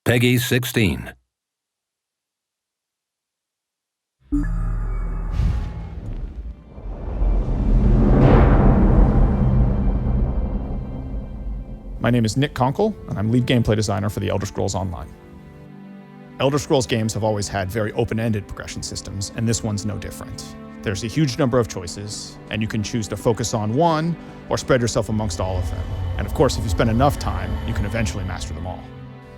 Peggy 16. My name is Nick Conkle, and I'm lead gameplay designer for the Elder Scrolls Online. Elder Scrolls games have always had very open-ended progression systems, and this one's no different. There's a huge number of choices, and you can choose to focus on one or spread yourself amongst all of them. And of course, if you spend enough time, you can eventually master them all.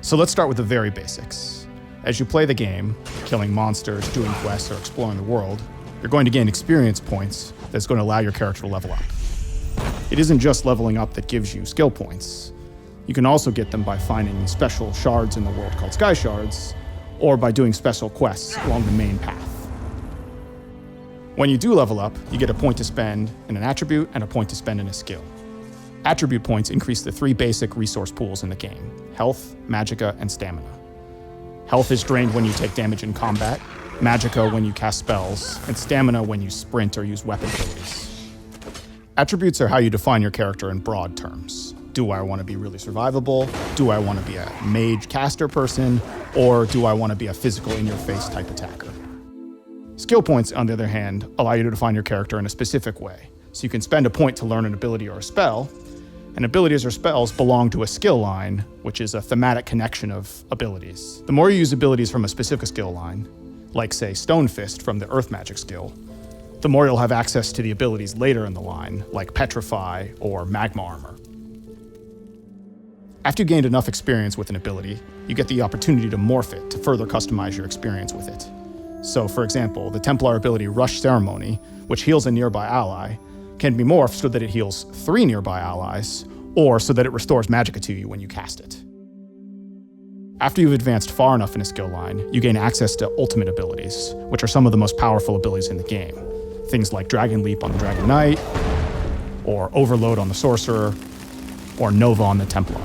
So let's start with the very basics. As you play the game, killing monsters, doing quests, or exploring the world, you're going to gain experience points that's going to allow your character to level up. It isn't just leveling up that gives you skill points. You can also get them by finding special shards in the world called sky shards, or by doing special quests along the main path. When you do level up, you get a point to spend in an attribute and a point to spend in a skill. Attribute points increase the three basic resource pools in the game: health, magicka, and stamina. Health is drained when you take damage in combat, magicka when you cast spells, and stamina when you sprint or use weapon abilities. Attributes are how you define your character in broad terms. Do I want to be really survivable? Do I want to be a mage caster person? Or do I want to be a physical in-your-face type attacker? Skill points, on the other hand, allow you to define your character in a specific way. So you can spend a point to learn an ability or a spell, and abilities or spells belong to a skill line, which is a thematic connection of abilities. The more you use abilities from a specific skill line, like say Stone Fist from the Earth Magic skill, the more you'll have access to the abilities later in the line, like Petrify or Magma Armor. After you've gained enough experience with an ability, you get the opportunity to morph it to further customize your experience with it. So, for example, the Templar ability Rush Ceremony, which heals a nearby ally, can be morphed so that it heals 3 nearby allies, or so that it restores magicka to you when you cast it. After you've advanced far enough in a skill line, you gain access to ultimate abilities, which are some of the most powerful abilities in the game. Things like Dragon Leap on the Dragon Knight, or Overload on the Sorcerer, or Nova on the Templar.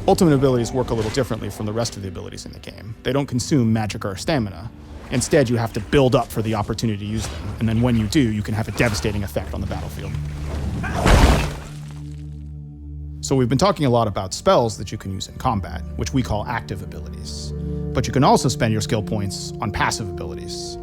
Ultimate abilities work a little differently from the rest of the abilities in the game. They don't consume magicka or stamina. Instead, you have to build up for the opportunity to use them, and then when you do, you can have a devastating effect on the battlefield. So we've been talking a lot about spells that you can use in combat, which we call active abilities. But you can also spend your skill points on passive abilities.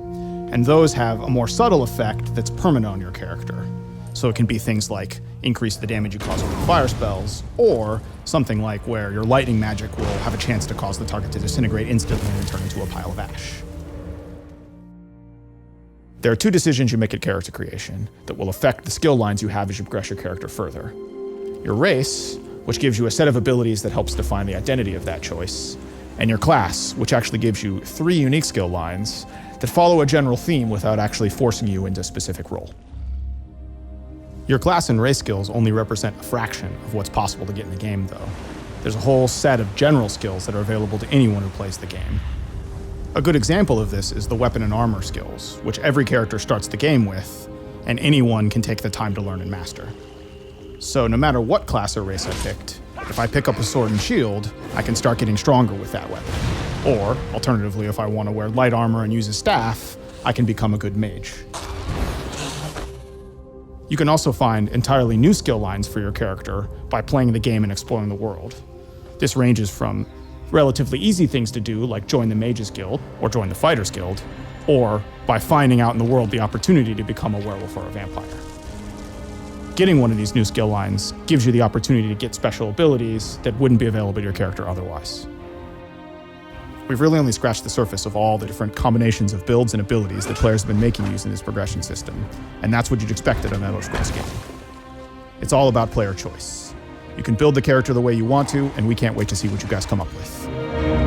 And those have a more subtle effect that's permanent on your character. So it can be things like increase the damage you cause with fire spells, or something like where your lightning magic will have a chance to cause the target to disintegrate instantly and turn into a pile of ash. There are 2 decisions you make at character creation that will affect the skill lines you have as you progress your character further. Your race, which gives you a set of abilities that helps define the identity of that choice, and your class, which actually gives you 3 unique skill lines that follow a general theme without actually forcing you into a specific role. Your class and race skills only represent a fraction of what's possible to get in the game, though. There's a whole set of general skills that are available to anyone who plays the game. A good example of this is the weapon and armor skills, which every character starts the game with, and anyone can take the time to learn and master. So no matter what class or race I picked, if I pick up a sword and shield, I can start getting stronger with that weapon. Or, alternatively, if I want to wear light armor and use a staff, I can become a good mage. You can also find entirely new skill lines for your character by playing the game and exploring the world. This ranges from relatively easy things to do, like join the Mages Guild or join the Fighters Guild, or by finding out in the world the opportunity to become a werewolf or a vampire. Getting one of these new skill lines gives you the opportunity to get special abilities that wouldn't be available to your character otherwise. We've really only scratched the surface of all the different combinations of builds and abilities that players have been making using this progression system, and that's what you'd expect at an Elder Scrolls game. It's all about player choice. You can build the character the way you want to, and we can't wait to see what you guys come up with.